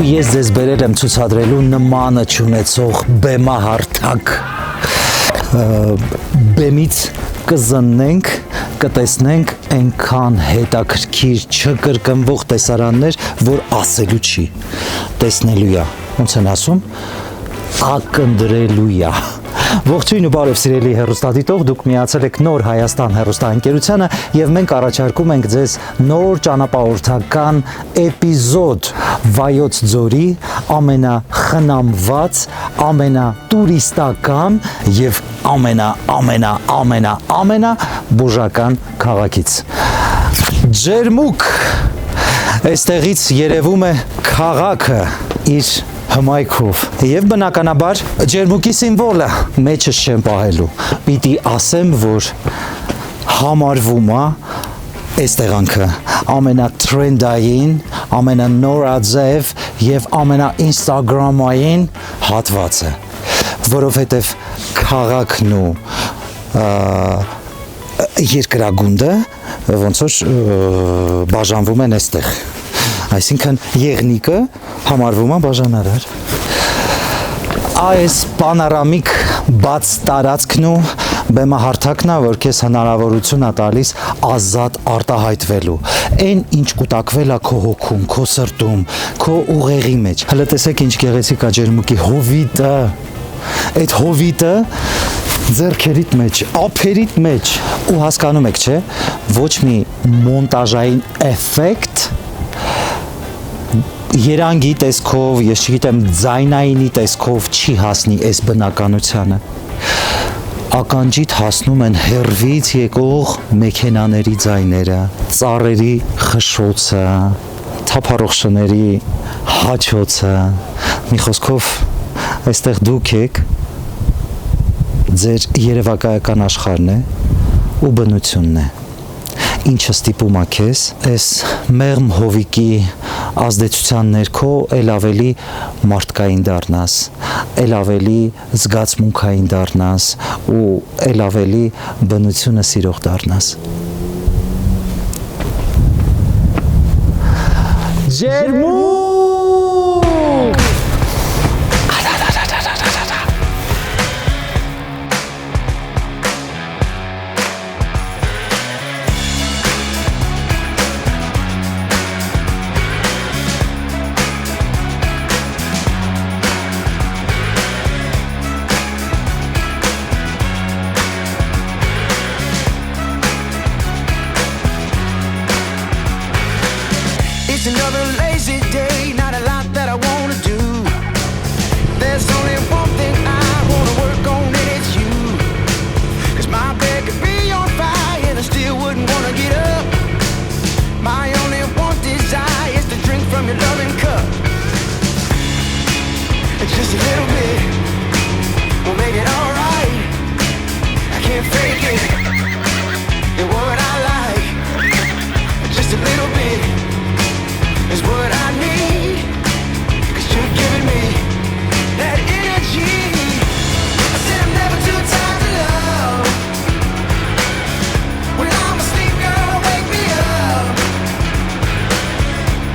ես ձեզ բերել եմ ցուցադրելու նմանը չունեցող բեմահարթակ։ Բեմից կզննենք, կտեսնենք այնքան հետաքրքիր չկրկնվող տեսարաններ, որ ասելու չի, տեսնելու է, ոնց են ասում, ակնտրելու է։ Ողջույն ու բարև սիրելի հեռուստադիտող, դուք միացել եք Նոր Հայաստան հեռուստաընկերությանը եւ մենք առաջարկում ենք ձեզ նոր ճանապարհորդական էպիզոդ Վայոց ձորի ամենախնամված, ամենատուրիստական եւ ամենա բուժական քաղաքից։ Ջերմուկ այստեղից երևում է քաղաքը իր հմայքով եւ բնականաբար ջերմուկի սիմվոլը մեջս չեմ պահելու, պիտի ասեմ, որ համարվում է այս տեղանքը ամենատրենդային, ամենանորաձև եւ ամենաինստագրամային հատվածը, որովհետեւ քաղաքն ու երկրագունդը ոնց որ բաժանվում են այստեղ, այսինքն եղնիկը համարվում է բաժանարար։ Այս պանորամիկ բաց տարածքն ու բեմահարթակն է, որ քեզ հնարավորություն է տալիս ազատ արտահայտվելու։ Այն ինչ կուտակվել է քո հոգում, քո սրտում, քո ուղեղի մեջ։ Հələ տեսեք ինչ գեղեցիկ է ջերմուկի հովիտը։ Այդ հովիտը ձեռքերիդ մեջ, ափերիդ մեջ ու հասկանում եք, չէ՞, ոչ մի մոնտաժային էֆեկտ երանգի տեսքով, ես չգիտեմ, ձայնայինի տեսքով չի հասնի այս բնականությանը։ Ականջիդ հասնում են հեռվից եկող մեքենաների ձայները, ծառերի խշշոցը, թափառող շների հաչոցը։ Մի խոսքով, այստեղ դուք եք, ձեր երևակայական աշխարհն է ու բնությունն է, ինչը ստիպում է քեզ այս մեղմ հովիկի ազդեցության ներքո էլ ավելի մարդկային դառնաս, էլ ավելի զգացմունքային դառնաս ու էլ ավելի բնությունը սիրող դառնաս։ Ջերմուկ! It's another lazy day, not a lot that I want to do. There's only one thing I want to work on, and it's you. 'Cause my bed could be on fire and I still wouldn't want to get up. My only one desire is to drink from your loving cup. And just a little bit will make it alright. I can't fake it. You're what I like. Just a little bit is what I need, 'cause you're giving me that energy. I said I'm never too tired to love. When I'm asleep, girl, wake me up.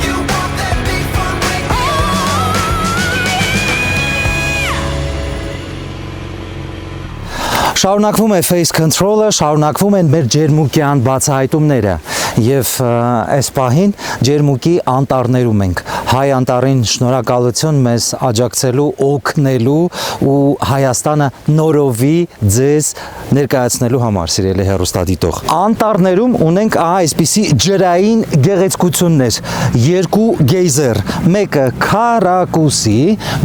You want that big fun, wake me up. Շարունակվում է Face Control-ը, շարունակվում են մեր ջերմուկյան բացահայտումները եւ այս պահին ջերմուկի անտառներում ենք։ Հայ անտառին շնորհակալություն մեզ աջակցելու, օգնելու ու Հայաստանը նորովի ձեզ ներկայացնելու համար, սիրելի հեռուստադիտող։ Անտառներում ունենք այսպիսի ջրային գեղեցկություններ, երկու գեյզեր, մեկը քառակուսի,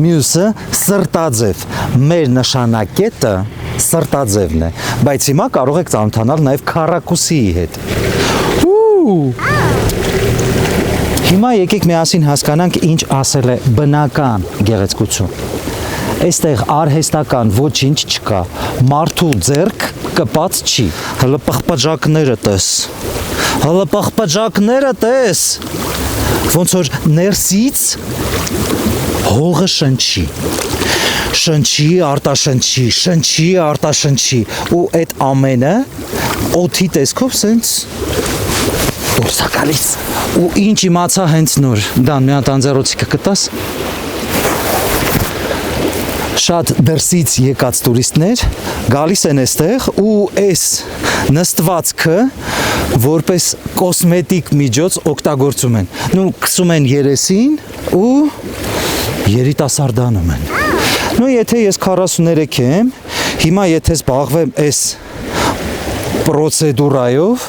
մյուսը սրտաձև։ Մեր նշանակետը սրտաձևն է, բայց հիմա կարող եք ծանոթանալ նաև քառակուսիի հետ։ Հիմա եկեք միասին հասկանանք ինչ ասել է բնական գեղեցկություն։ Այստեղ արհեստական ոչինչ չկա, մարդու ձեռք կպած չի։ Հələ պղպջակները տես։ Հələ պղպջակները տես։ Ոնց որ ներսից հողը շնչի։ Շնչի, արտաշնչի, շնչի, արտաշնչի ու այդ ամենը օդի տեսքով սենց դուրս է գալիս։ Ու ինչ իմացա հենց նոր։ Դան մի հատ անձեռոցիկը կտաս։ Շատ դրսից եկած տուրիստներ գալիս են այստեղ ու այս նստվածքը որպես կոսմետիկ միջոց օգտագործում են։ Նու քսում են երեսին ու երիտասարդանում են։ Նու եթե ես 43 եմ, հիմա եթե զբաղվեմ այս պրոցեդուրայով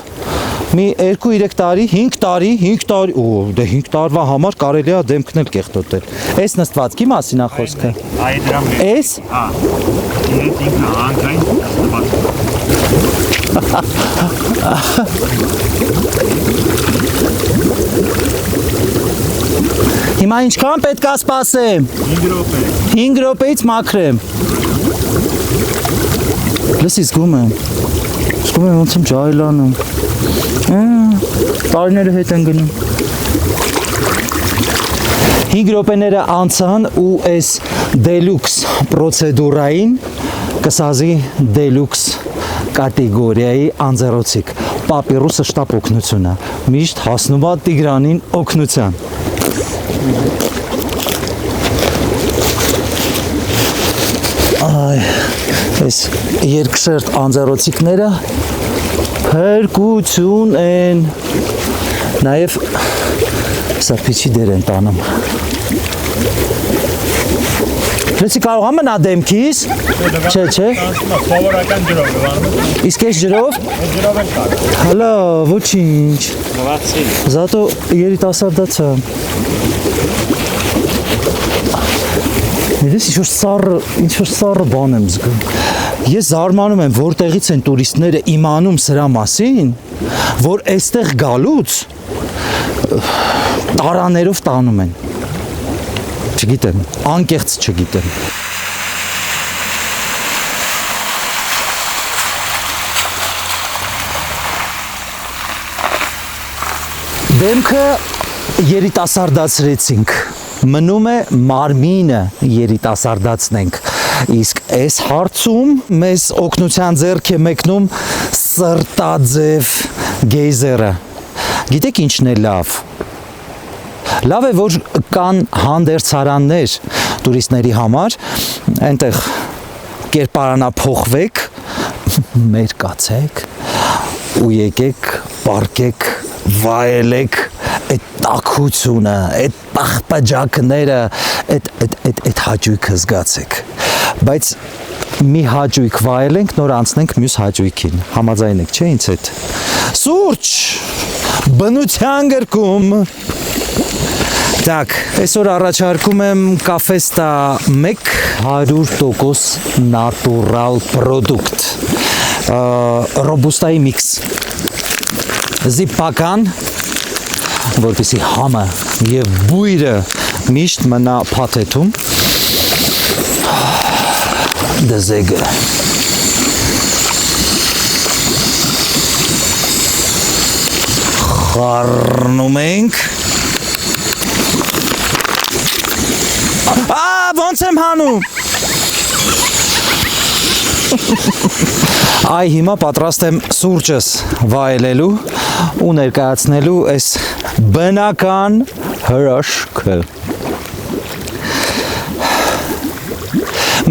մի 2-3 տարի, 5 տարի, ու դե 5 տարվա համար կարելի է դեմքն էլ կեղտոտել։ Այս նստվածքի մասին է խոսքը։ Այ դրա մեջ։ Այս Հա։ Ինքն անկայն նստված։ Հիմա ինչքան պետք է սպասեմ։ 5 րոպե։ 5 րոպեից մաքրեմ։ Լսի զգում եմ ոնց եմ ջայլանում։ Տարիները հետ են գնում։ 5 րոպեները անցան ու այս դելուքս պրոցեդուրային կսազի դելուքս կատեգորիայի անձեռոցիկ։ Պապիրուսը շտապ օգնություն է։ Միշտ հասնում է Տիգրանին օգնության։ Այ, այս երկշերտ անձեռոցիկները փրկություն են, նաև սրբիչի դեր են տանում։ Լեցի կարող է մնա դեմքիս, չէ, Սովորական ջրով վարվում։ իսկ այս ջրով, Ջրով էլ կար։ հալա, ոչինչ, Նվացի։ զատո երիտասարդացա։ Ես ինչ-որ սառը բան եմ զգում։ Ես զարմանում եմ, որտեղից են տուրիստները իմանում սրա մասին, որ այստեղ գալուց տարաներով տանում են։ Չգիտեմ, անկեղծ չգիտեմ։ Դեմքը երիտասարդացրեցինք, մնում է մարմինը երիտասարդացնենք, իսկ այս հարցում մեզ օգնության ձեռք է մեկնում սրտաձև գեյզերը։ Գիտեք ինչն է լավ։ Լավ է, որ կան հանդերձարաններ տուրիստների համար, այնտեղ կերպարանափոխվեք, մերկացեք ու եկեք, պարկեք, վայելեք այդ տաքությունը, այդ պախպաջակները, այդ հաճույքը զգացեք։ Բայց մի հաճույք վայելենք, նոր անցնենք մյուս հաճույքին։ Համաձայն եք, չէ՞ ինձ հետ։ Սուրճ, բնության գրկում։ Так, այսօր առաջարկում եմ Կաֆեստա 1 100% նատուրալ պրոդուկտ։ Ռոբուստայի միքս։ Զիպական, որպեսզի համը եւ բույրը միշտ մնա փաթեթում։ Դզեգը։ Խառնում ենք։ Ոնց եմ հանում։ Այ հիմա պատրաստ եմ սուրճս վայելելու ու ներկայացնելու այս բնական հրաշքը։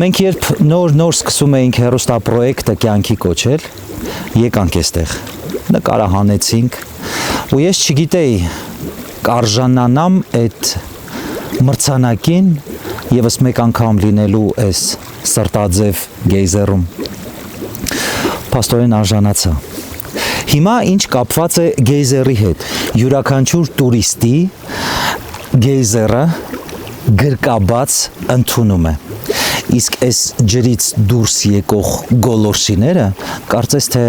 Մենք երբ նոր սկսում էինք հեռուստապրոյեկտը կյանքի կոչել, եկանք այստեղ, նկարահանեցինք ու ես չգիտեի կարժանանամ այդ մրցանակին եւս մեկ անգամ լինելու այս սրտաձև գեյզերում։ Փաստորեն արժանացա։ Հիմա ինչ կապված է գեյզերի հետ։ Յուրաքանչյուր տուրիստի գեյզերը գրկաբաց ընդունում է։ Իսկ այս ջրից դուրս եկող գոլորշիները կարծես թե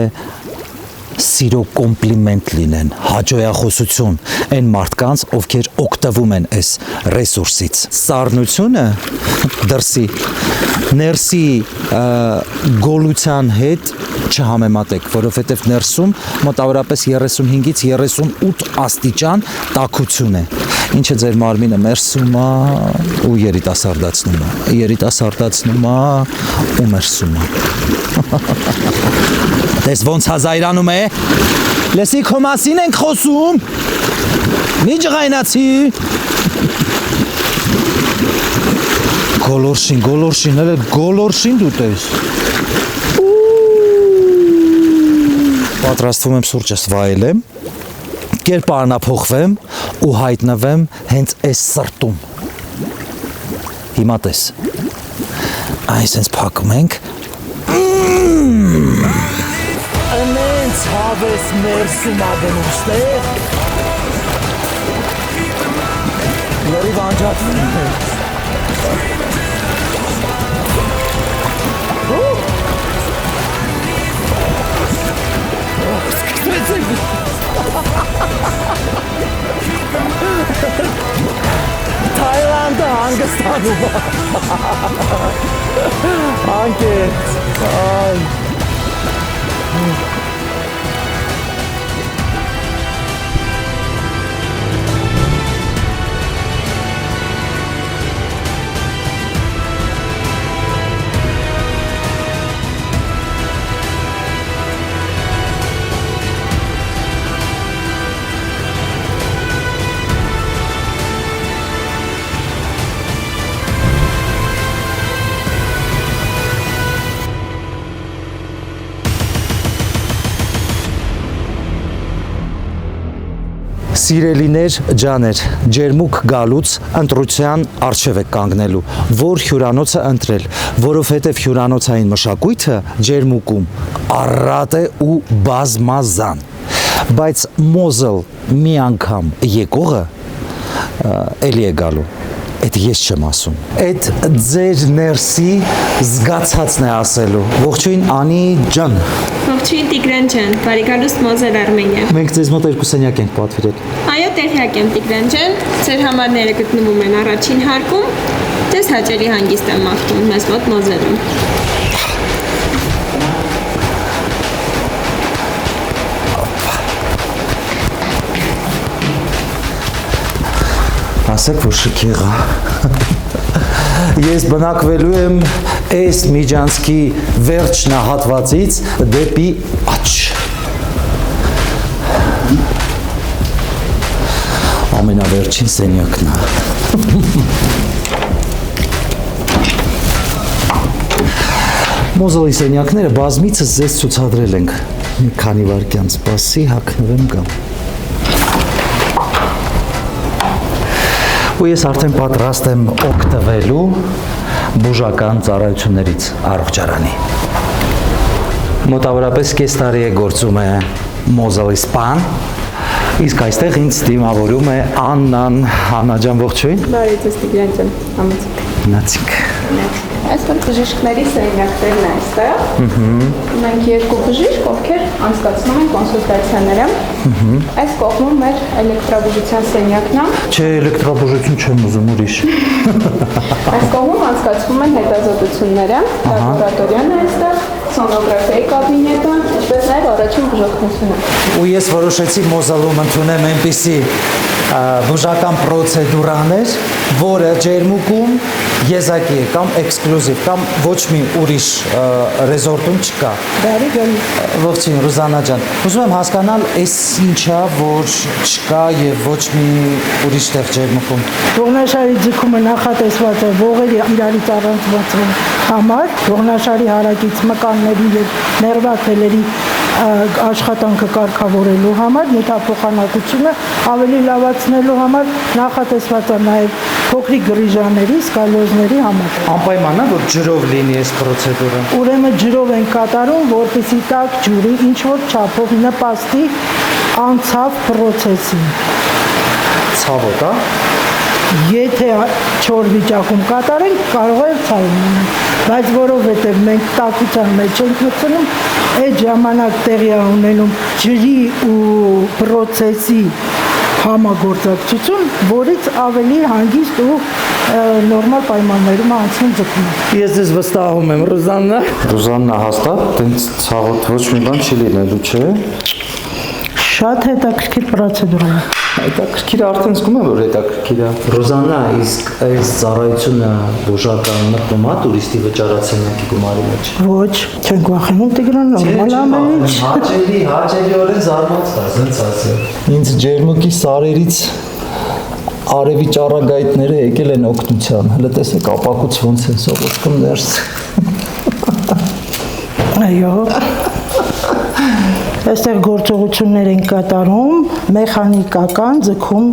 սիրո կոմպլիմենտ լինեն, հաջողախոսություն այն մարդկանց, ովքեր օգտվում են այս ռեսուրսից։ Սառնությունը դրսի, ներսի գոլության հետ չհամեմատեք, որովհետև ներսում մոտավորապես 35-ից 38 աստիճան տաքություն է, ինչը ձեր մարմինը մերսում է ու երիտասարդացնում է ու մերսում է։ Տես ոնց հազայրանում է։ Լեսի քո մասին ենք խոսում։ Մի ջղայնացի։ Գոլորշին դու տես։ Պատրաստվում եմ սուրճս վայելեմ, կերպարանափոխվեմ ու հայտնվեմ հենց այս սրտում։ Հիմա տես։ Այսպես փակում ենք։ Անենց հավես մերսում ադնում ստեղ։ Լորի վանջատվում ենք։ Թայլանդը հանգստանում է։ Անկետ, այ։ Սիրելիներ, ջաներ, ջերմուկ գալուց ընտրության առջև եք կանգնելու, որ հյուրանոցը ընտրել, որովհետև հյուրանոցային մշակույթը ջերմուկում առատ է ու բազմազան, բայց Մոզել մի անգամ եկողը էլի է գալու, այդ ես չեմ ասում, այդ ձեր ներսի զգացածն է ասելու, ողջույն Անի ջան, Ողջույն Տիգրան ջան, բարեկալուստ Մոզել Արմենիա։ մենք ձեզ մոտ 2 սենյակ ենք պատվիրել։ Այո, տեղյակ եմ Տիգրան ջան, ձեր համարները գտնվում են առաջին հարկում, ձեզ հաճելի հանգիստ եմ մաղթում մեզ մոտ Մոզելում։ Ասեք, որ շքեղ է։ Ես բնակվելու եմ այս Միջանցքի վերջնահատվածից դեպի աջ։ Ամենավերջին սենյակն է։ Մոզելի սենյակները բազմիցս ձեզ ցուցադրել ենք։ Մի քանի վայրկյան սպասի, հագնվեմ գամ։ Ու ես արդեն պատրաստ եմ օգտվելու բուժական ծառայություններից առողջարանի։ Մոտավորապես կես տարի է գործում է Մոզելի սպան, իսկ այստեղ ինձ դիմավորում է Աննան։ Աննա ջան, ողջույն։ Բարի ձեզ Տիգրան ջան, համեցեք։ Գնացինք։ Այսօր բժիշկների սենյակներն է այստեղ։ Մենք երկու բժիշկ, ովքեր անցկացնում են կոնսուլտացիաները։ Այս կողմում մեր էլեկտրաբուժության սենյակն է։ Չէ, էլեկտրաբուժություն չեմ ուզում, ուրիշ։ Այս կողմում անցկացվում են հետազոտությունները, լաբորատորիան է այստեղ, սոնոգրաֆիայի կաբինետը, ինչպես նաև առաջին բուժօգնությունը։ Ու ես որոշեցի Մոզելում ընդունեմ այնպիսի բուժական պրոցեդուրաներ, որը ջերմուկում եզակի է կամ էքսկլյուզիվ կամ ոչ մի ուրիշ ռեզորտում չկա։ Բարի ջան։ Ողջույն Ռուզանա ջան։ Ուզում եմ հասկանալ, այս ինչա, որ չկա եւ ոչ մի ուրիշ տեղ ջերմուկում։ Ողնաշարի ձգումը նախատեսված է ողերի իրարից առանձնացման համար, ողնաշարի հարակից մկանների եւ ներվաթելերի աշխատանքը կարգավորելու համար, նյութափոխանակությունը ավելի լավացնելու համար նախատեսված է նաև փոքրիկ գրիժաների, սկալյոզների համար։ Անպայման է, որ ջրով լինի այս պրոցեդուրը։ Ուրեմն ջրով են կատարում, որպեսզի տաք ջուրի ինչ որ չափով նպաստի անցավ պրոցեսին։ Ցավոտ է։ Եթե չոր վիճակում կատարենք, կարող է ցավում լինել, բայց որովհետև մենք տաքության մեջ ենք մտնում, այդ ժամանակ տեղի է ունենում ջրի ու պրոցեսի համագործակցություն, որից ավելի հանգիստ ու նորմալ պայմաններում անցնում ձգում։ Ես ձեզ վստահում եմ, Ռուզաննա։ Ռուզաննա հաստատ, տենց ցավոտ ոչ մի բան չի լինելու, չէ։ Շատ հետաքրքիր պրոցեդուրա է։ Հետաքրքիր արդեն զգում եմ, որ հետաքրքիր է։ Ռոզաննա, իսկ այս ծառայությունը բուժական մտնում է տուրիստի վճարացնյակի գումարի մեջ։ Ոչ, չենք վախենում Տիգրան, նորմալ ամեն ինչ։ Հաճելիորեն զարմացա, ասենց ասեմ։ Ինձ ջերմուկի սարերից արևի ճառագայթները եկել են օգնության։ Հələ տեսեք ապակուց ոնց են սողոսկում ներս։ Այո։ Այստեղ գործողություններ են կատարում մեխանիկական ձգում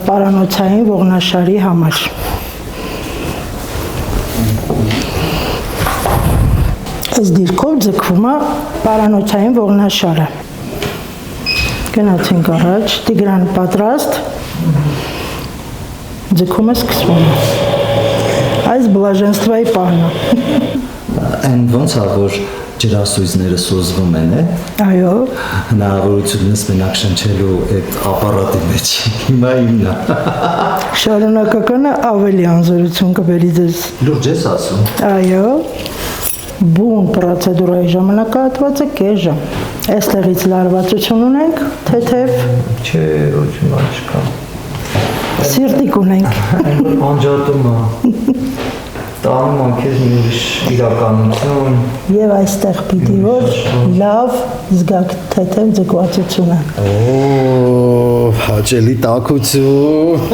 պարանոցային ողնաշարի համար։ Այս դիրքով ձգվում է պարանոցային ողնաշարը։ Գնացինք առաջ, Տիգրան պատրաստ, ձգումը սկսվում է։ Այս բլաժենստվայի պահն է։ Այն ոնց է, որ ջրասույզները սոզվում են, Այո, հնարավորություն ունես մենակ շնչելու այդ ապարատի մեջ։ Հիմա իմն է։ շարունակականը ավելի անզորություն կբերի ձեզ։ Լուրջ ես ասում։ Այո, բուն պրոցեդուրայի ժամանակահատվածը կես ժամ։ Այստեղից լարվածություն ունենք, թեթև Չէ, ոչ մի բան չկա։ սիրտիկ ունենք։ Անջատում է։ Տանում եմ քեզ մի ուրիշ իրականություն։ Եվ այստեղ պիտի որ լավ զգաք թեթև ձգվածությունը։ Հաճելի տաքություն։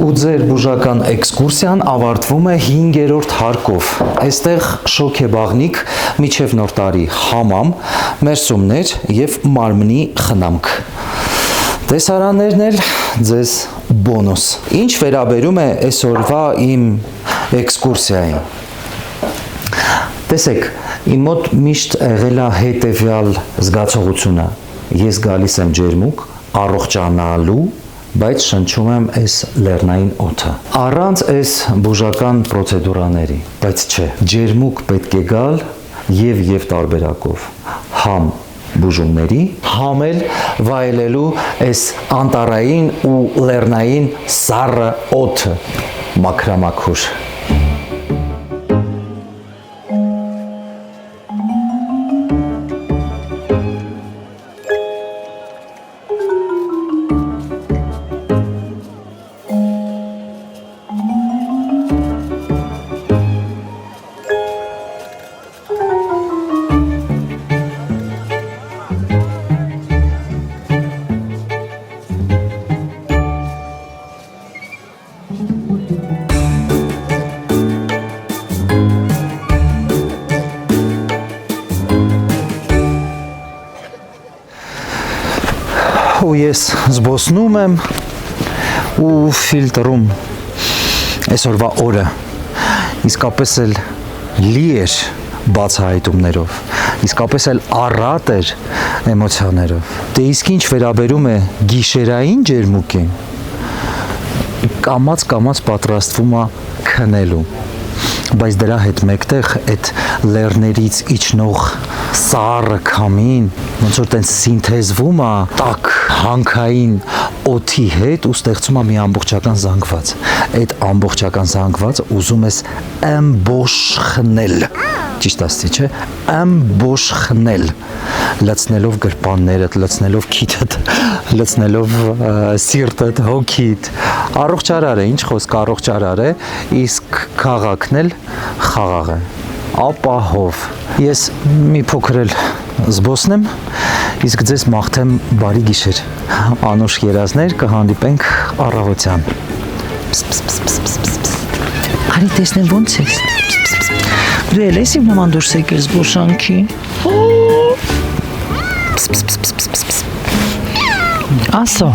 Ու ձեր բուժական էքսկուրսիան ավարտվում է 5-րդ հարկով։ Այստեղ շոքեբաղնիկ, միջև նոր տարի համամ, մերսումներ եւ մարմնի խնամք։ Տեսարաններն էլ ձեզ բոնուս։ Ինչ վերաբերում է այսօրվա իմ էքսկուրսիային։ Տեսեք, իմ մոտ միշտ եղել է հետևյալ զգացողությունը։ Ես գալիս եմ ջերմուկ, առողջանալու, բայց շնչում եմ այս լեռնային օդը։ Առանց այս բուժական պրոցեդուրաների, բայց չէ, ջերմուկ պետք է գալ եւ տարբերակով։ Համ բուժումների, համ էլ վայելելու այս անտառային ու լեռնային սառը օդը մաքրամաքուր։ Ու ես զբոսնում եմ ու ֆիլտրում այսօրվա օրը իսկապես էլ լի էր բացահայտումներով, իսկապես էլ առատ էր էմոցիաներով։ Դե իսկ ինչ վերաբերում է գիշերային ջերմուկին, կամաց պատրաստվում է քնելու, բայց դրա հետ մեկտեղ այդ լեռներից իջնող սառը քամին ոնց որ տենց սինթեզվում է տաք հանքային օդի հետ ու ստեղծում է մի ամբողջական զանգված։ Այդ ամբողջական զանգվածը ուզում ես ըմբոշխնել, ճիշտ ասեցի, չէ՞, ըմբոշխնել, լցնելով գրպաններդ, լցնելով քիթդ, լցնելով սիրտդ, հոգիդ։ Առողջարար է, ինչ խոսք, առողջարար է, իսկ քաղաքն էլ խաղաղ է, ապահով։ Ես մի փոքր էլ զբոսնեմ, իսկ ձեզ մաղթեմ բարի գիշեր։ Անուշ երազներ, կհանդիպենք առավոտյան։ Արի տեսնեմ ոնց ես։ Դու էլ ես իմ նման դուրս եկել զբոսանքի։ Ասո։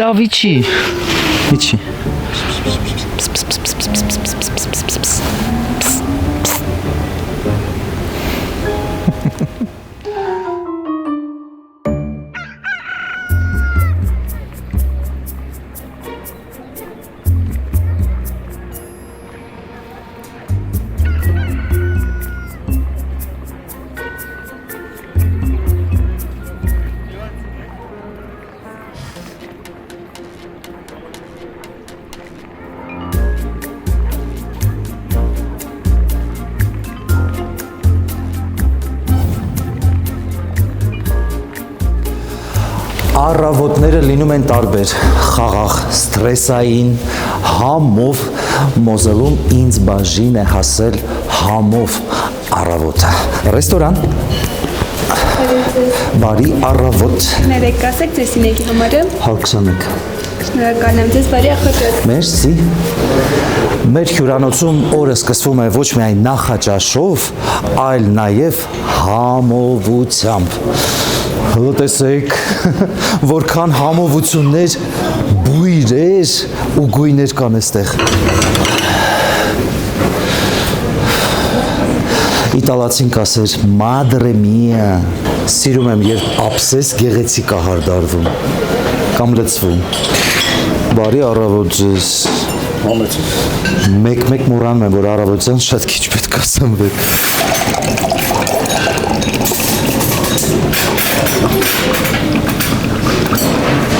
Լավ իջի։ Իջի։ Առավոտները լինում են տարբեր, խաղաղ, սթրեսային, համով, Մոզելում ինձ բաժին է հասել համով առավոտը։ Ռեստորան։ Բարի առավոտ։ Ներեք ասեք ձեր սինեկի համարը։ 121։ Շնորհակալ եմ ձեզ, բարի ախոտ։ Մերսի։ Մեր հյուրանոցում օրը սկսվում է ոչ միայն նախաճաշով, այլ նաև համովությամբ։ Լսեք, որքան համովություններ, բույրեր ու գույներ կան այստեղ։ Իտալացին կասեր «Madre mia», սիրում եմ, երբ ափսես գեղեցիկ է հարդարվում կամ լցվում։ Բարի առավոտ ձեզ։ Մեկ մոռանում եմ, որ առավոտյան շատ քիչ պետք է սնվեք։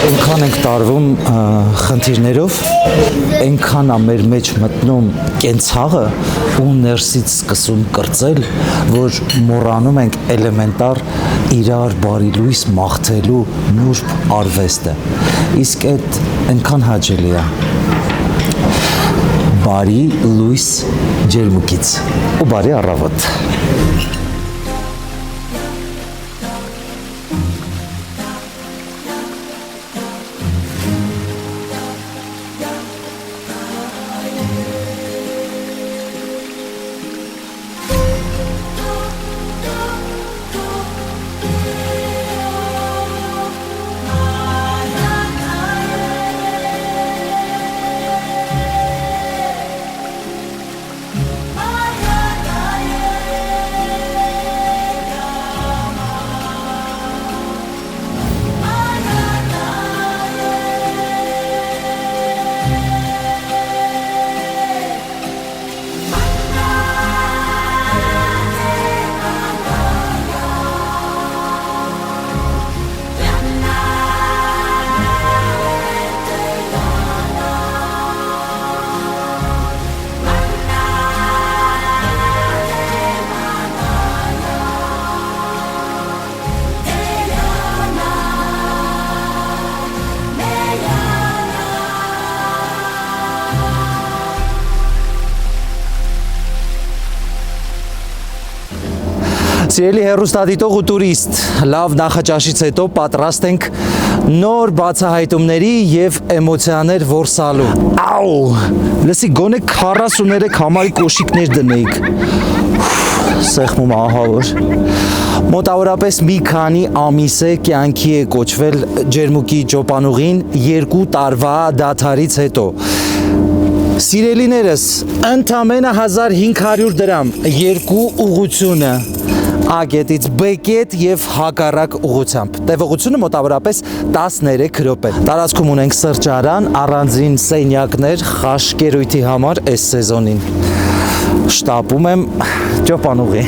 Այնքան ենք տարվում խնդիրներով, այնքան է մեր մեջ մտնում կենցաղը ու ներսից սկսում կրծել, որ մոռանում ենք էլեմենտար իրար բարի լույս մաղթելու նուրբ արվեստը։ Իսկ այդ այնքան հաճելի է։ Բարի լույս ջերմուկից ու բարի առավոտ։ Սիրելի հեռուստադիտող ու տուրիստ, լավ նախաճաշից հետո պատրաստ ենք նոր բացահայտումների եւ էմոցիաներ որսալու։ Աու, լսի գոնե 43 համարի կոշիկներ դնեիք։ Սեղմում ահավոր։ Մոտավորապես մի քանի ամիս է կյանքի է կոչվել ջերմուկի ճոպանուղին 2 տարվա դադարից հետո։ Սիրելիներս, ընդամենը 1500 դրամ, 2 ուղղությունը։ A կետից B կետ եւ հակառակ ուղղությամբ։ Տևողությունը մոտավորապես 13 րոպե։ Տարածքում ունենք սրճարան, առանձին սենյակներ խաշկերույթի համար այս սեզոնին։ Շտապում եմ ճոպանուղի։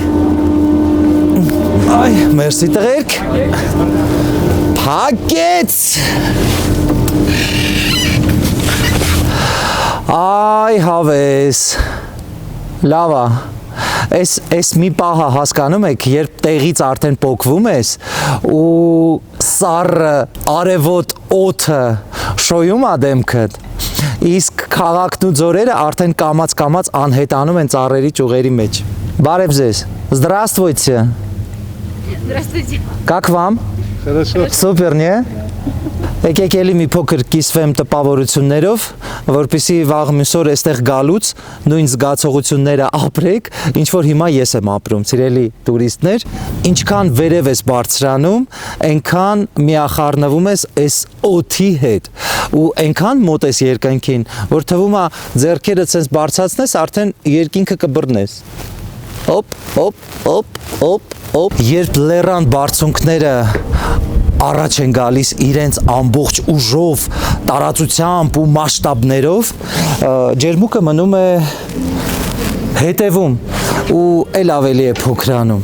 Այ, մերսի տղերք։ Փակեց։ Այ, հավես։ Լավա։ Այս մի պահը հասկանում եք, երբ տեղից արդեն պոկվում ես ու սառը արևոտ օդը շոյում է դեմքդ, իսկ քաղաքն ու ձորերը արդեն կամաց անհետանում են ծառերի ճյուղերի մեջ։ Բարև ձեզ։ Здравствуйте. Здравствуйте. Как вам? Хорошо. Սուպեր, նե։ Եկեք էլի մի փոքր կիսվեմ տպավորություններով, որպեսզի վաղ մյուսօր այստեղ գալուց նույն զգացողությունները ապրեք, ինչ որ հիմա ես եմ ապրում, սիրելի տուրիստներ, ինչքան վերև ես բարձրանում, այնքան միախառնվում ես այս օդի հետ ու այնքան մոտ ես երկնքին, որ թվում է ձեռքերդ sense բարձրացնես, արդեն երկինքը կբռնես։ Օպ, երբ լեռան բարձունքները առաջ են գալիս իրենց ամբողջ ուժով, տարածությամբ ու մասշտաբներով, ջերմուկը մնում է հետևում ու էլ ավելի է փոքրանում,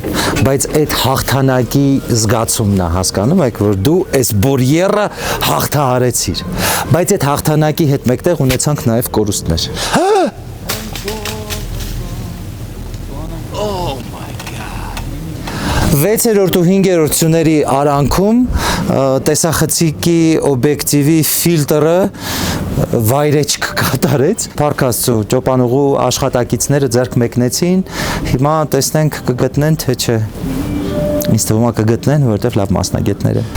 բայց այդ հաղթանակի զգացումն է, հասկանում եք, որ դու այս բորիերը հաղթահարեցիր, բայց այդ հաղթանակի հետ մեկտեղ ունեցանք նաև կորուստներ։ 6-րդ ու 5-րդ սյուների արանքում տեսախցիկի օբյեկտիվի ֆիլտրը վայրեջք կատարեց։ Փառք Աստծո, ճոպանուղու աշխատակիցները ձեռք մեկնեցին, հիմա տեսնենք կգտնեն թե չէ։ Ինձ թվում է կգտնեն, որովհետև լավ մասնագետներ են։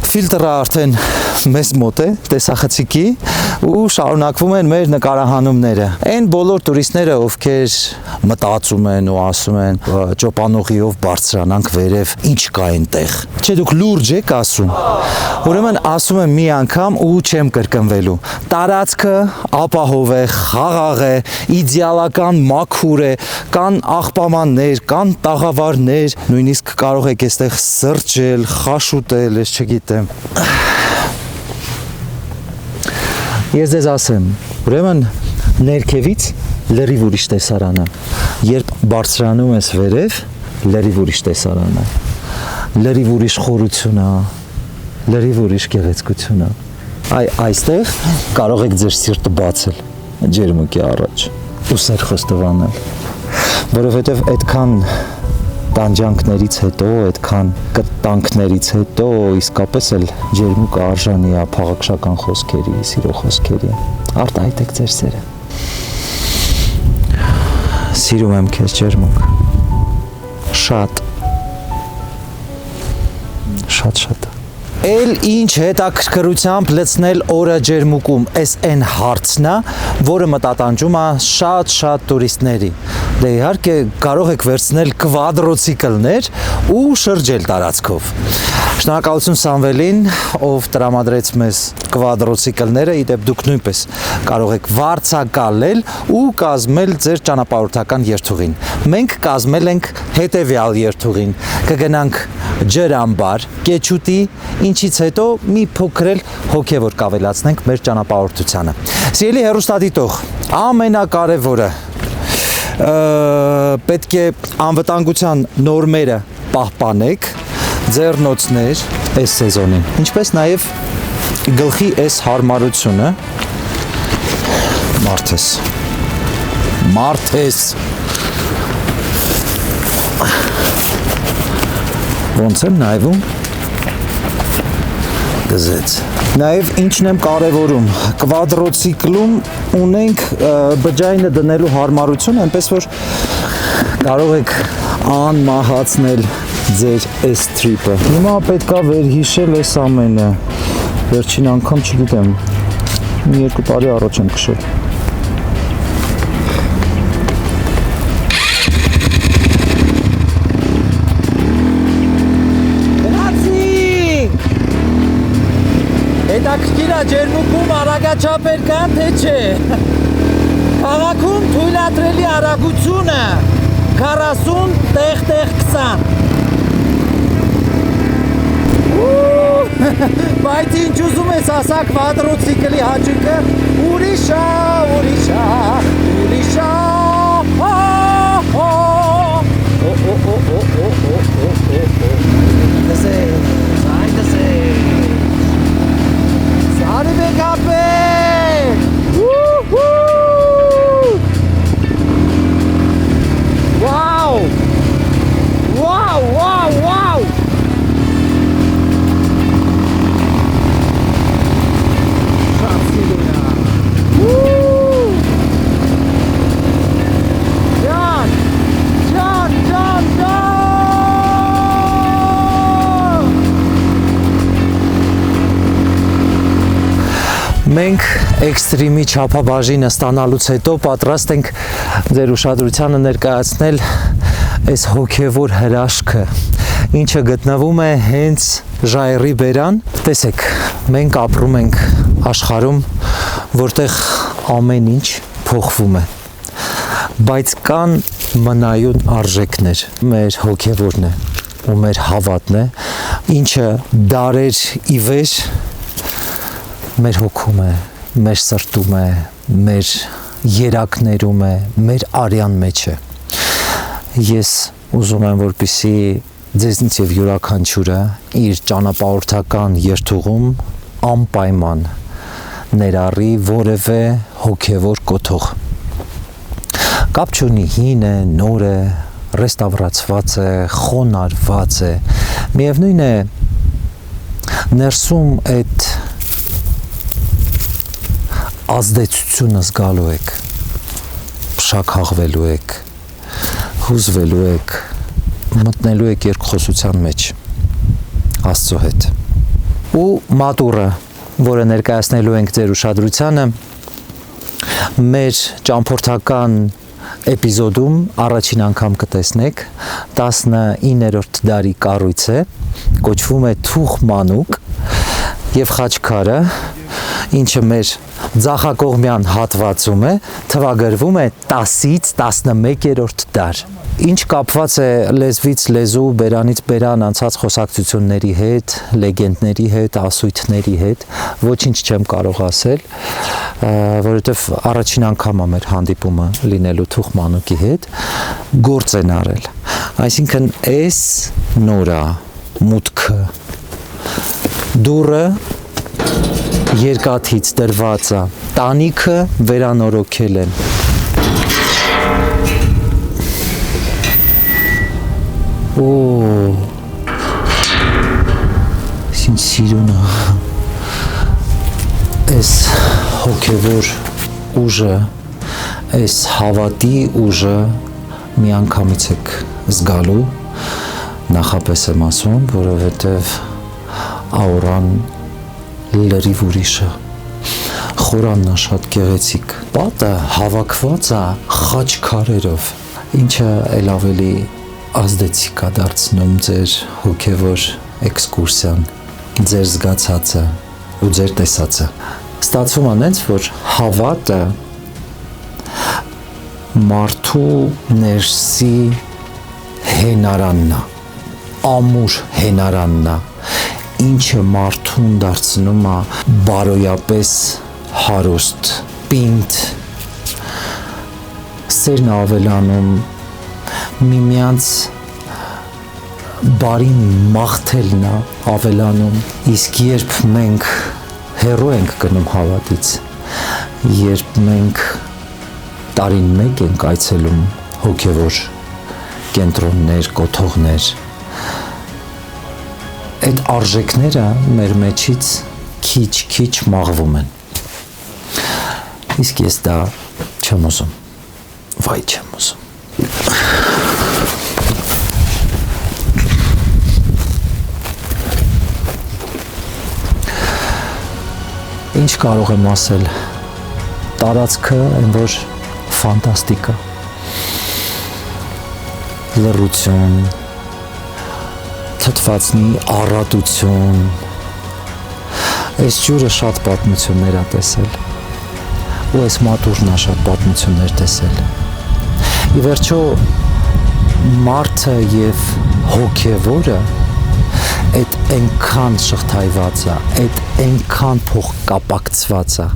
Ֆիլտրը արդեն մեզ մոտ է, տեսախցիկի, ու շարունակվում են մեր նկարահանումները։ Այն բոլոր տուրիստները, ովքեր մտածում են ու ասում են ճոպանուղիով բարձրանանք վերև, ինչ կա այնտեղ։ Չէ, դուք լուրջ եք ասում։ Ուրեմն ասում եմ մի անգամ ու չեմ կրկնվելու։ Տարածքը ապահով է, խաղաղ է, իդեալական մաքուր է, կան աղբամաններ, կան տաղավարներ, նույնիսկ կարող եք այստեղ սրճել, խաշ ուտել, ես չգիտեմ։ Ես ձեզ ասեմ, ուրեմն ներքևից լրիվ ուրիշ տեսարան է, երբ բարձրանում ես վերև, լրիվ ուրիշ տեսարան է, լրիվ ուրիշ խորություն է, լրիվ ուրիշ գեղեցկություն է։ Այստեղ կարող եք ձեր սիրտը բացել ջերմուկի առաջ ու սեր խոստովանել, որովհետև այդքան տանջանքներից հետո, այդքան կտանքներից հետո իսկապես էլ ջերմուկը արժանի է փաղաքշական խոսքերի, սիրո խոսքերի։ Արտահայտեք ձեր սերը։ Սիրում եմ քեզ ջերմուկ։ Շատ։ Շատ։ Էլ ինչ հետաքրքրությամբ լցնել օրը ջերմուկում, այս այն հարցն է, որը մտատանջում է շատ տուրիստների։ Դե իհարկե կարող եք վերցնել կվադրոցիկլներ ու շրջել տարածքով։ Շնորհակալություն Սամվելին, ով տրամադրեց մեզ կվադրոցիկլները, իդեպ դուք նույնպես կարող եք վարձակալել ու կազմել ձեր ճանապարհորդական երթուղին։ Մենք կազմել ենք հետևյալ երթուղին։ Կգնանք ջրամբար, Կեչուտի, ինչից հետո մի փոքր էլ հոգևոր կավելացնենք մեր ճանապարհորդությանը։ Սիրելի հեռուստադիտող, ամենակարևորը պետք է անվտանգության նորմերը պահպանեք, ձեռնոցներ այս սեզոնին, ինչպես նաև գլխի այս հարմարությունը, մարդես, ոնց եմ նայվում, գզեց։ Նաև ինչն եմ կարևորում, կվադրոցիկլում ունենք բջայինը դնելու հարմարություն, այնպես որ կարող եք անմահացնել ձեր այս թրիպը։ Հիմա պետքա վերհիշել այս ամենը, վերջին անգամ չգիտեմ, 2 տարի առաջ եմ քշել։ Հետաքրքիր է ջերմուկում արագաչափեր կան, թե չէ։ Քաղաքում թույլատրելի արագությունը 40 տեղ 20։ Բայց ինչ ուզում ես ասա կվադրոցիկլի հաճույքը, ուրիշ է։ Մենք էքստրիմի չափաբաժինը ստանալուց հետո պատրաստ ենք ձեր ուշադրությանը ներկայացնել այս հոգևոր հրաշքը, ինչը գտնվում է հենց ժայռի բերան։ Տեսեք, մենք ապրում ենք աշխարհում, որտեղ ամեն ինչ փոխվում է, բայց կան մնայուն արժեքներ, մեր հոգևորն է ու մեր հավատն է, ինչը դարեր ի վեր մեր հոգում է, մեր սրտում է, մեր երակներում է, մեր արյան մեջ է։ Ես ուզում եմ, որպեսզի ձեզնից եւ յուրաքանչյուրը իր ճանապարհորդական երթուղում անպայման ներառի որևէ հոգևոր կոթող։ Կապ չունի հին է, նոր է, ռեստավրացված է, խոնարհված է, միևնույն է Ներսում այդ ազդեցությունը զգալու եք, փշաքաղվելու եք, հուզվելու եք, մտնելու եք երկխոսության մեջ Աստծո հետ։ Ու մատուրը, որը ներկայացնելու ենք ձեր ուշադրությանը, մեր ճամփորդական էպիզոդում առաջին անգամ կտեսնեք 19-րդ դարի կառույց է, կոչվում է Թուխ մանուկ եւ խաչքարը, ինչը մեր ձախակողմյան հատվածում է, թվագրվում է 10-ից 11-րդ դար։ Ինչ կապված է լեզվից լեզու, բերանից բերան անցած խոսակցությունների հետ, լեգենդների հետ, ասույթների հետ, ոչինչ չեմ կարող ասել, որովհետև առաջին անգամ է մեր հանդիպումը լինելու Թուխ մանուկի հետ, գործ են արել։ Այսինքն այս նորա մուտքը դուրը երկաթից դրված է, տանիքը վերանորոգել են։ Օ, ինչ սիրուն է։ Այս հոգևոր ուժը, այս հավատի ուժը միանգամից եք զգալու, նախապես եմ ասում, որովհետև աուրան լրիվ ուրիշ է, խորանն է շատ գեղեցիկ, պատը հավաքված է խաչքարերով, ինչը էլ ավելի ազդեցիկ է դարձնում ձեր հոգևոր էքսկուրսիան, ձեր զգացածը ու ձեր տեսածը։ Ստացվում է նենց, որ հավատը մարդու ներսի հենարանն է, ամուր հենարանն է, ինչը մարդուն դարձնում է բարոյապես հարուստ, պինդ, սերն ավելանում, միմյանց բարին մաղթելն է ավելանում, իսկ երբ մենք հեռու ենք գնում հավատից, երբ մենք տարին մեկ ենք այցելում հոգևոր կենտրոններ, կոթողներ, այդ արժեքները մեր մեջից քիչ մաղվում են։ Իսկ ես դա չեմ ուզում, վայ չեմ ուզում։ Ինչ կարող եմ ասել, տարածքը այն որ ֆանտաստիկ է, լռություն, թթվածնի առատություն, այս ջուրը շատ պատմություններ է տեսել, ու այս մատուրն է շատ պատմություններ տեսել։ Ի վերջո մարդը եւ հոգևորը այդ այնքան շղթայված է, այդ այնքան փոխկապակցված է,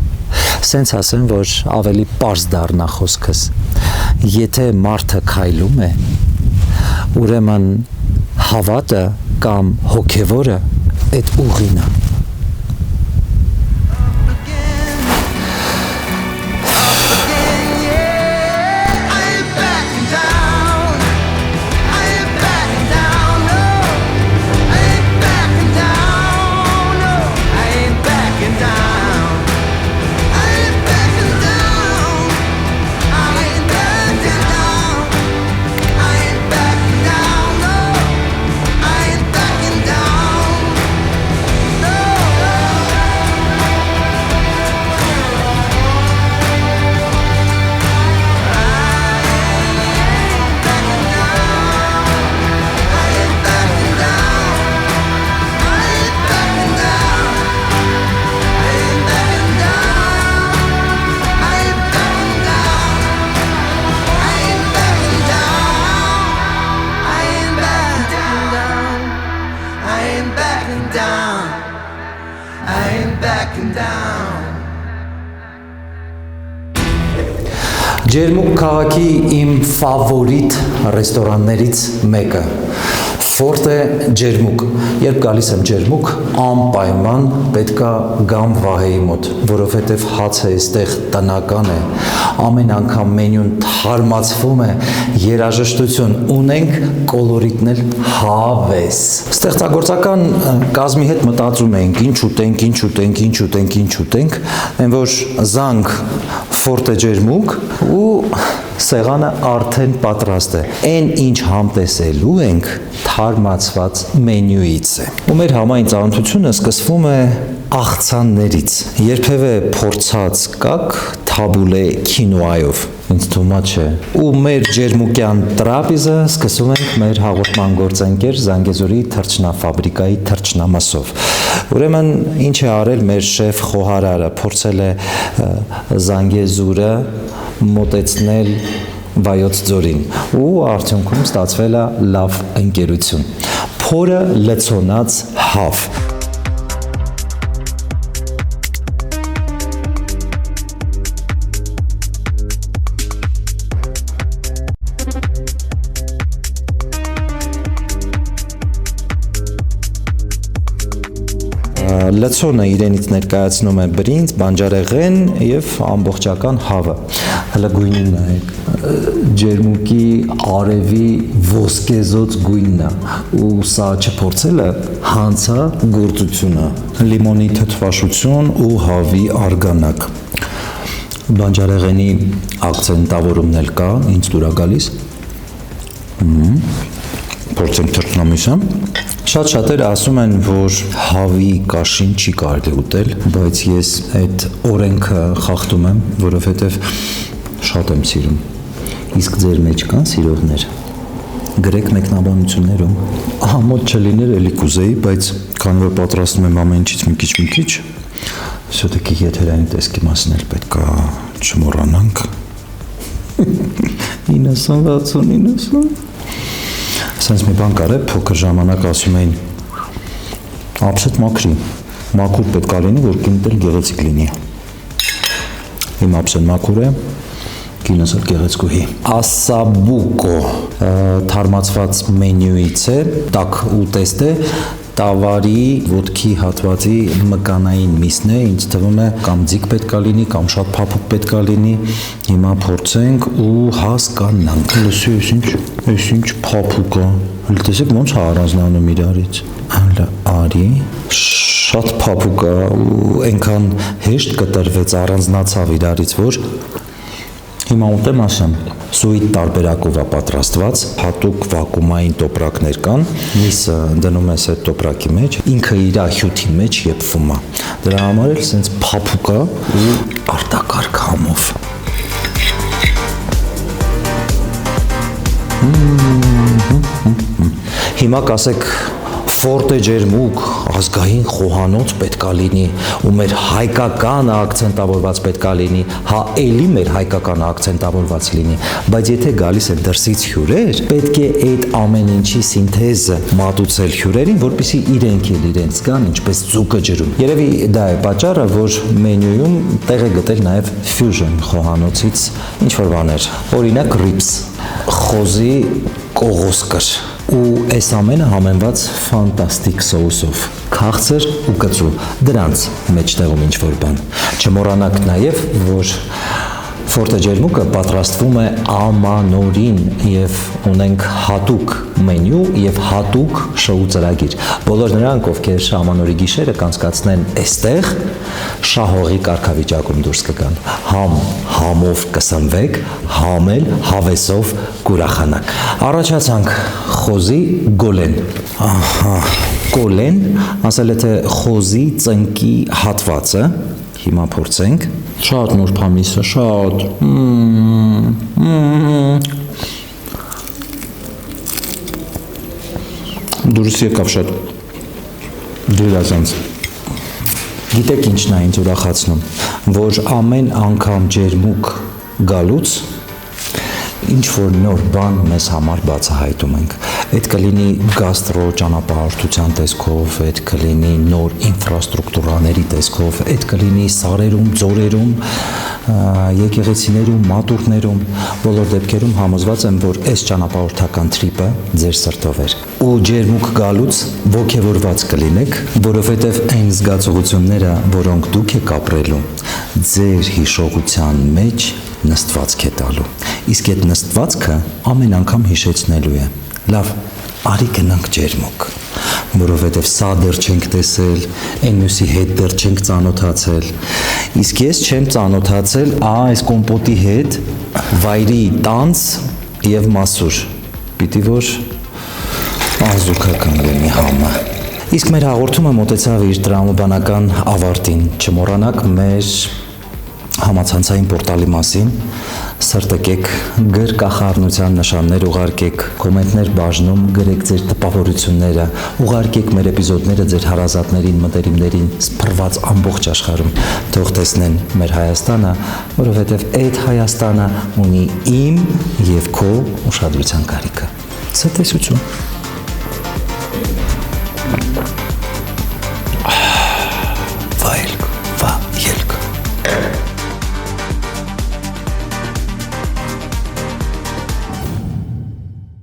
սենց ասեմ, որ ավելի պարզ դառնա խոսքս, եթե մարդը քայլում է, ուրեմն հավատը կամ հոգևորը այդ ուղին է։ Ջերմուկ քաղաքի իմ ֆավորիտ ռեստորաններից մեկը Ֆորտե Ջերմուկ։ Երբ գալիս եմ Ջերմուկ, անպայման պետքա գամ Վահեի մոտ, որովհետև հացը այստեղ տնական է, ամեն անգամ մենյուն թարմացվում է, երաժշտություն ունենք, կոլորիտն էլ հավես։ Ստեղծագործական կազմի հետ մտածում ենք, ինչ ուտենք, այն որ զանգ ֆորտե ջերմուկ ու սեղանը արդեն պատրաստ է։ Այն ինչ համտեսելու ենք թարմացված մենյուից է։ Ու մեր համային ծանոթությունը սկսվում է աղցաններից։ Երբևէ փորձած կաք թաբուլե քինոայով։ Ինձ թվում է։ Ու մեր ջերմուկյան տրապեզը սկսում ենք մեր հաղորդման գործընկեր Զանգեզուրի թռչնաֆաբրիկայի թռչնամասով։ Ուրեմն ինչ է արել մեր շեֆ խոհարարը, փորձել է Զանգեզուրը մոտեցնել Վայոց ձորին ու արդյունքում ստացվել է լավ ընկերություն։ Փորը լցոնած հավ։ Լցոնը իրենից ներկայացնում է բրինձ, բանջարեղեն եւ ամբողջական հավը։ Հələ գույնին նայեք, ջերմուկի արևի ոսկեզոծ գույնն է, ու սա չփորձելը հանցա գործությունը, լիմոնի թթվաշություն ու հավի արգանակ։ Բանջարեղենի ակցենտավորումն էլ կա, ինձ դուր է գալիս։ Փորձենք թռչնամիսը։ Շատ-շատերը ասում են, որ հավի կաշին չի կարելի ուտել, բայց ես այդ օրենքը խախտում եմ, որովհետև շատ եմ սիրում։ Իսկ ձեր մեջ կան սիրողներ։ Գրեք մեկնաբանություններում։ Ամոթ չլիներ էլի կուզեի, բայց քանի որ պատրաստում եմ ամեն ինչից մի քիչ, все-таки եթերային տեսքի մասն էլ պետք է չմոռանանք։ 90-60 Սենց մի բան կար է, փոքր ժամանակ ասում էին ապսետ մաքրի, մաքուր պետք է լինի, որ կինդ էլ գեղեցիկ լինի։ Իմ ապսեն մաքուր է, կինս էլ գեղեցկուհի։ Ասաբուկո թարմացված մենյուից է, տաք ուտեստ է, տավարի ոտքի հատվածի մկանային միսն է, ինձ թվում է կամ ձիգ պետք է լինի, կամ շատ փափուկ պետք է լինի։ Հիմա փորձենք ու հասկանանք։ Լսի, այս ինչ փափուկ է։ Տեսեք ոնց է առանձնանում իրարից։ Հələ արի, շատ փափուկ է ու այնքան հեշտ կտրվեց, առանձնացավ իրարից, որ հիմա ուտեմ ասեմ, սույթ տարբերակով է պատրաստված, հատուկ վակուումային տոպրակներ կան, միսը դնում ես այդ տոպրակի մեջ, ինքը իր հյութի մեջ եփվում է։ Դրա համար էլ սենց փափուկ է ու արտակարգ համով։ Հիմա կասեք ֆորտե ջերմուկ, ազգային խոհանոց պետք է լինի ու մեր հայկականը ակցենտավորված պետք է լինի, հա էլի մեր հայկականը ակցենտավորված լինի, բայց եթե գալիս են դրսից հյուրեր, պետք է այդ ամեն ինչի սինթեզը մատուցել հյուրերին, որպեսզի իրենք էլ իրենց կան, ինչպես ձուկը ջրում։ Երևի դա է պատճառը, որ մենյուում տեղ է գտել նաև fusion խոհանոցից ինչ-որ բաներ, օրինակ ribs, խոզի կողոսկր ու այս ամենը համեմված ֆանտաստիկ սոուսով, քաղցր ու կծու, դրանց մեջտեղում ինչ-որ բան։ Չմոռանաք նաև, որ ֆորտե ջերմուկը պատրաստվում է ամանորին եւ ունենք հատուկ մենյու եւ հատուկ շոու ծրագիր։ Բոլոր նրանք, ովքեր ամանորի գիշերը կանցկացնեն այստեղ, շահողի կարգավիճակում դուրս կգան։ Համով կսնվեք, համել հավեսով կուրախանաք։ Առաջացանք խոզի գոլեն։ Ահա, գոլեն, ասել է թե խոզի ծնկի հատվածը, հիմա փորձենք։ Շատ նուրբ ամիսը, շատ։ Դուրս եկավ շատ դրազանց։ Գիտեք ինչն է ինձ ուրախացնում, որ ամեն անգամ ջերմուկ գալուց ինչ-որ նոր բան մեզ համար բացահայտում ենք։ Այդ կլինի գաստրո ճանապարհորդության տեսքով, այդ կլինի նոր ինֆրաստրուկտուրաների տեսքով, այդ կլինի սարերում, ձորերում, եկեղեցիներում, մատուռներում, բոլոր դեպքերում համոզված եմ, որ այս ճանապարհորդական թրիպը ձեր սրտով էր։ Ու ջերմուկ գալուց ոգևորված կլինեք, որովհետև այն զգացողությունները, որոնք դուք եք ապրելու, ձեր հիշողության մեջ նստվածք է տալու։ Իսկ այդ նստվածքը ամեն անգամ հիշեցնելու է։ Լավ, արի գնանք ջերմուկ, որովհետև սա դեռ չենք տեսել, այն մյուսի հետ դեռ չենք ծանոթացել։ Իսկ ես չեմ ծանոթացել այս կոմպոտի հետ վայրի տանց եւ մասուր։ Պիտի որ անզուգական լինի համը։ Իսկ մեր հաղորդումը մոտեցավ իր տրամաբանական ավարտին։ Չմոռանաք մեր համացանցային պորտալի մասին, սրտեկեք, գրկախառնության նշաններ ուղարկեք, կոմենտներ բաժնում գրեք ձեր տպավորությունները, ուղարկեք մեր էպիզոդները ձեր հարազատներին, մտերիմներին, սփռված ամբողջ աշխարհում, թող տեսնեն մեր Հայաստանը, որովհետև այդ Հայաստանը ունի իմ եւ քո ուշադրության կարիքը։ Ցտեսություն։